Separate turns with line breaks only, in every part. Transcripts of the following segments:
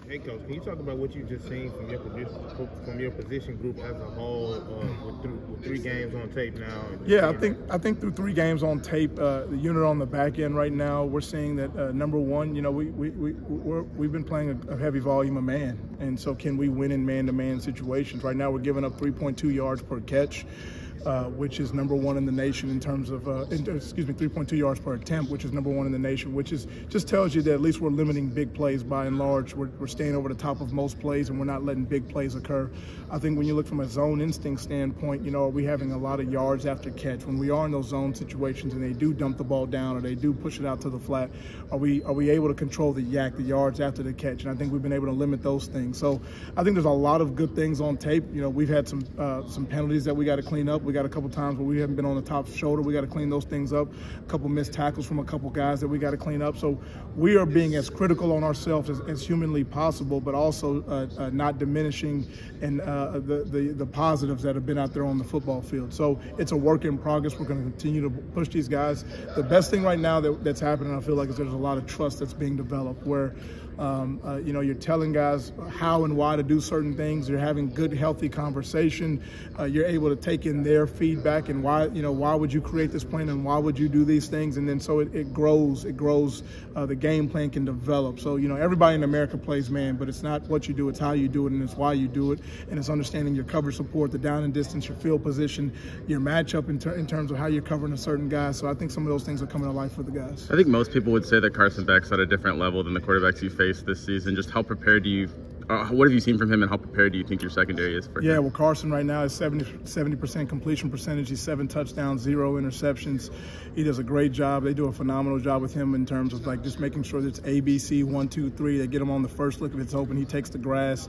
Hey, Coach, can you talk about what you just seen from your position group as a whole with three games on tape now?
Yeah, I think through 3 games on tape, the unit on the back end right now, we're seeing that number one, you know, we've been playing a heavy volume of man, and so can we win in man-to-man situations? Right now, we're giving up 3.2 yards per catch. Which is number 1 in the nation in terms of, 3.2 yards per attempt, which is number 1 in the nation, which is just tells you that at least we're limiting big plays by and large. We're staying over the top of most plays, and we're not letting big plays occur. I think when you look from a zone instinct standpoint, you know, are we having a lot of yards after catch? When we are in those zone situations and they do dump the ball down or they do push it out to the flat, are we able to control the yards after the catch? And I think we've been able to limit those things. So I think there's a lot of good things on tape. You know, we've had some penalties that we got to clean up. We got a couple times where we haven't been on the top shoulder. We got to clean those things up. A couple missed tackles from a couple guys that we got to clean up. So we are being as critical on ourselves as humanly possible, but also not diminishing and the positives that have been out there on the football field. So it's a work in progress. We're going to continue to push these guys. The best thing right now that's happening, I feel like, is there's a lot of trust that's being developed where you know, you're telling guys how and why to do certain things. You're having good, healthy conversation. You're able to take in their feedback and why would you create this plan and why would you do these things? And then so it grows. The game plan can develop. So, you know, everybody in America plays man, but it's not what you do, it's how you do it, and it's why you do it. And it's understanding your cover support, the down and distance, your field position, your matchup in terms of how you're covering a certain guy. So I think some of those things are coming to life for the guys.
I think most people would say that Carson Beck's at a different level than the quarterbacks you faced this season. Just how prepared do you what have you seen from him, and how prepared do you think your secondary is for him?
Yeah, well, Carson right now is 70% completion percentage. He's 7 touchdowns, 0 interceptions. He does a great job. They do a phenomenal job with him in terms of like just making sure that it's ABC 1, 2, 3. They get him on the first look if it's open. He takes the grass.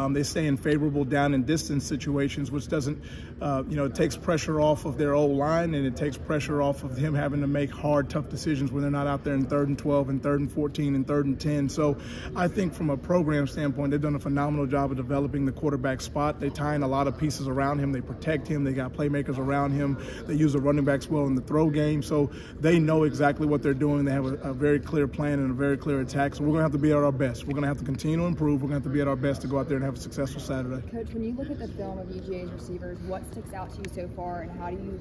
They stay in favorable down and distance situations, which doesn't, you know, it takes pressure off of their old line, and it takes pressure off of him having to make hard, tough decisions when they're not out there in 3rd and 12 and 3rd and 14 and 3rd and 10. So I think from a program standpoint, they've done a phenomenal job of developing the quarterback spot. They tie in a lot of pieces around him. They protect him. They got playmakers around him. They use the running backs well in the throw game. So they know exactly what they're doing. They have a very clear plan and a very clear attack. So we're going to have to be at our best. We're going to have to continue to improve. We're going to have to be at our best to go out there and have a successful Saturday.
Coach, when you look at the film of UGA's receivers, what sticks out to you so far, and how do you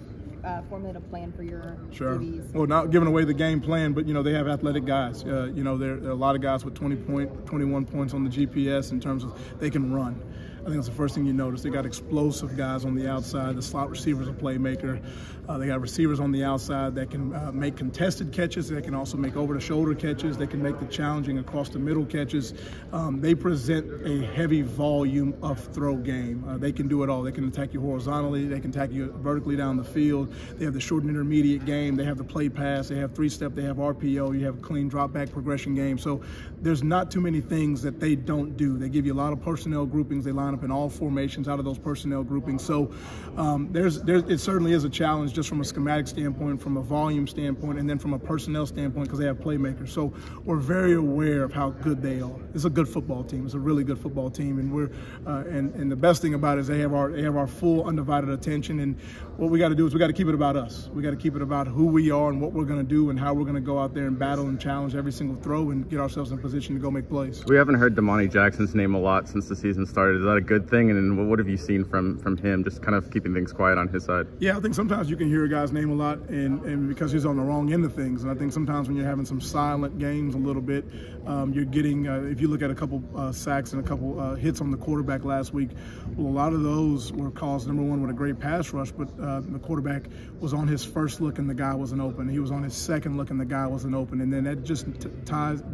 formulate a plan for your DBs?
Well, not giving away the game plan, but, you know, they have athletic guys. You know, there are a lot of guys with 21 points on the GPS in terms of they can run. I think that's the first thing you notice. They got explosive guys on the outside. The slot receiver's a playmaker. They got receivers on the outside that can make contested catches. They can also make over-the-shoulder catches. They can make the challenging across-the-middle catches. They present a heavy volume of throw game. They can do it all. They can attack you horizontally. They can attack you vertically down the field. They have the short and intermediate game. They have the play pass. They have 3-step. They have RPO. You have a clean drop-back progression game. So there's not too many things that they don't do. They give you a lot of personnel groupings. They line up in all formations out of those personnel groupings. So it certainly is a challenge just from a schematic standpoint, from a volume standpoint, and then from a personnel standpoint because they have playmakers. So we're very aware of how good they are. It's a good football team. It's a really good football team, and we're and the best thing about it is they have our full undivided attention. And what we got to do is we got to keep it about us. We got to keep it about who we are and what we're going to do and how we're going to go out there and battle and challenge every single throw and get ourselves in a position to go make plays.
We haven't heard Damani Jackson's name a lot since the season started. Is that a good thing? And what have you seen from him, just kind of keeping things quiet on his side?
Yeah, I think sometimes you can hear a guy's name a lot and because he's on the wrong end of things. And I think sometimes when you're having some silent games a little bit, you're getting, if you look at a couple sacks and a couple hits on the quarterback last week, well, a lot of those were caused, number one, with a great pass rush, but the quarterback was on his first look and the guy wasn't open. He was on his second look and the guy wasn't open. And then that just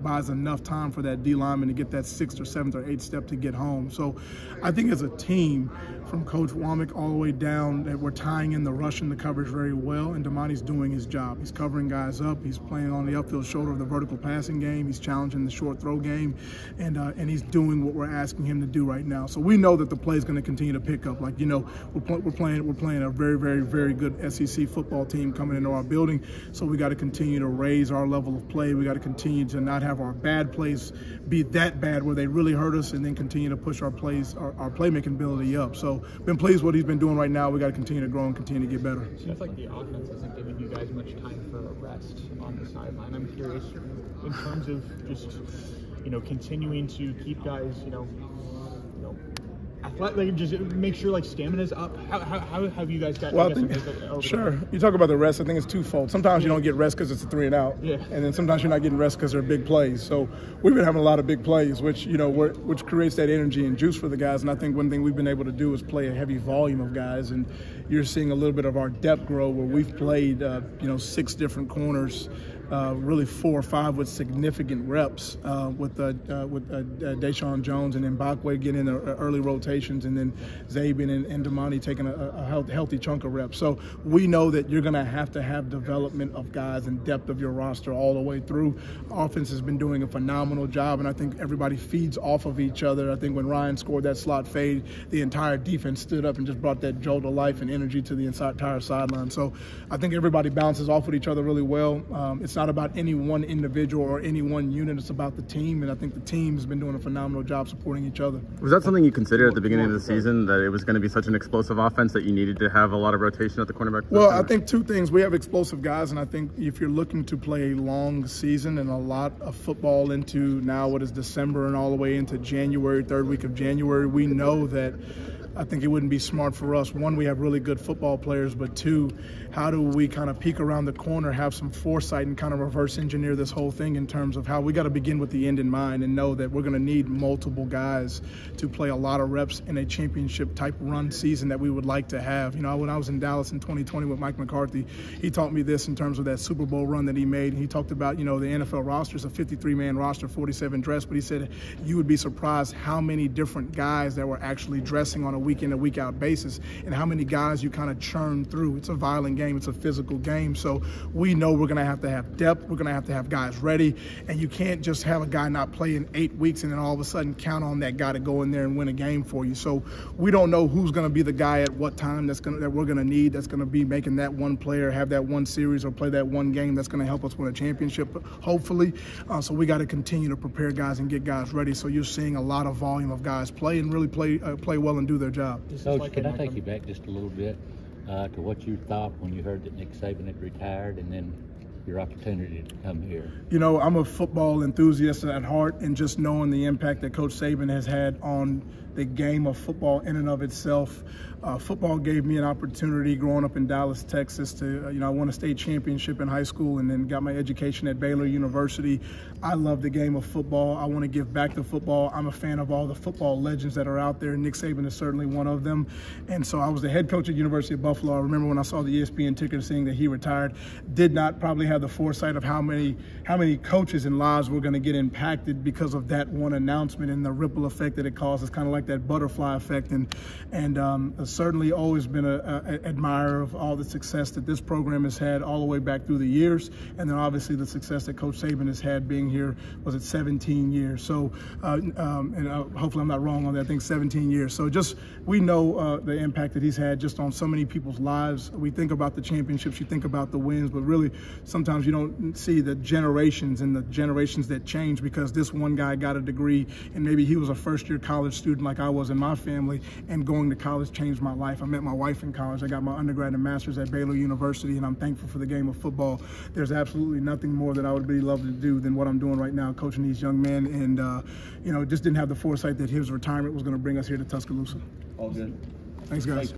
buys enough time for that D lineman to get that 6th or 7th or 8th step to get home. So I think as a team, from Coach Womack all the way down, that we're tying in the rush and the coverage very well, and Damani's doing his job. He's covering guys up. He's playing on the upfield shoulder of the vertical passing game. He's challenging the short throw game, and he's doing what we're asking him to do right now. So we know that the play is going to continue to pick up. Like, you know, we're playing a very, very, very good SEC football team coming into our building. So we got to continue to raise our level of play. We got to continue to not have our bad plays be that bad where they really hurt us, and then continue to push our plays, our playmaking ability up. So been pleased with what he's been doing right now. We got to continue to grow and continue to get better.
It seems like the offense isn't giving you guys much time for a rest on the sideline. I'm curious, in terms of just continuing to keep guys, athletic, just make sure like stamina's up. How have you guys got?
Well, I think, sure. You talk about the rest. I think it's twofold. Sometimes you don't get rest because it's a 3 and out, and then sometimes you're not getting rest because they're big plays. So we've been having a lot of big plays, which which creates that energy and juice for the guys. And I think one thing we've been able to do is play a heavy volume of guys, and you're seeing a little bit of our depth grow where we've played 6 different corners. Really 4 or 5 with significant reps with Deshaun Jones and Mbakwe getting in early rotations, and then Zabian and Damani taking a healthy chunk of reps. So we know that you're going to have development of guys and depth of your roster all the way through. Offense has been doing a phenomenal job, and I think everybody feeds off of each other. I think when Ryan scored that slot fade, the entire defense stood up and just brought that jolt of life and energy to the entire sideline. So I think everybody bounces off with each other really well. It's not about any one individual or any one unit. It's about the team, and I think the team has been doing a phenomenal job supporting each other.
Was that something you considered at the beginning of the season, that it was going to be such an explosive offense that you needed to have a lot of rotation at the cornerback position?
Well, I think 2 things. We have explosive guys, and I think if you're looking to play a long season and a lot of football into now what is December and all the way into January, 3rd week of January, we know that I think it wouldn't be smart for us. 1, we have really good football players, but 2, how do we kind of peek around the corner, have some foresight, and kind of reverse engineer this whole thing in terms of how we got to begin with the end in mind and know that we're going to need multiple guys to play a lot of reps in a championship type run season that we would like to have. When I was in Dallas in 2020 with Mike McCarthy, he taught me this in terms of that Super Bowl run that he made. He talked about, the NFL roster is a 53-man roster, 47 dress, but he said you would be surprised how many different guys that were actually dressing on a week in, a week out basis, and how many guys you kind of churn through. It's a violent game. It's a physical game. So we know we're going to have depth. We're going to have guys ready, and you can't just have a guy not play in 8 weeks and then all of a sudden count on that guy to go in there and win a game for you. So we don't know who's going to be the guy at what time that we're going to need, that's going to be making that one player have that one series or play that one game that's going to help us win a championship, hopefully. So we got to continue to prepare guys and get guys ready. So you're seeing a lot of volume of guys play and really play well and do their job.
Coach, can I take you back just a little bit to what you thought when you heard that Nick Saban had retired, and then your opportunity to come here?
I'm a football enthusiast at heart, and just knowing the impact that Coach Saban has had on the game of football in and of itself. Football gave me an opportunity growing up in Dallas, Texas to, I won a state championship in high school and then got my education at Baylor University. I love the game of football. I want to give back to football. I'm a fan of all the football legends that are out there. Nick Saban is certainly one of them. And so I was the head coach at University of Buffalo. I remember when I saw the ESPN ticker saying that he retired, did not probably have the foresight of how many coaches and lives were going to get impacted because of that one announcement and the ripple effect that it caused. It's kind of like that butterfly effect, and certainly always been an admirer of all the success that this program has had all the way back through the years, and then obviously the success that Coach Saban has had being here, was it 17 years? So, hopefully I'm not wrong on that, I think 17 years. So just, we know the impact that he's had just on so many people's lives. We think about the championships, you think about the wins, but really sometimes you don't see the generations and the generations that change because this one guy got a degree and maybe he was a first-year college student like I was in my family, and going to college changed my life. I met my wife in college. I got my undergrad and master's at Baylor University, and I'm thankful for the game of football. There's absolutely nothing more that I would really love to do than what I'm doing right now, coaching these young men, and just didn't have the foresight that his retirement was going to bring us here to Tuscaloosa.
All good.
Thanks, guys.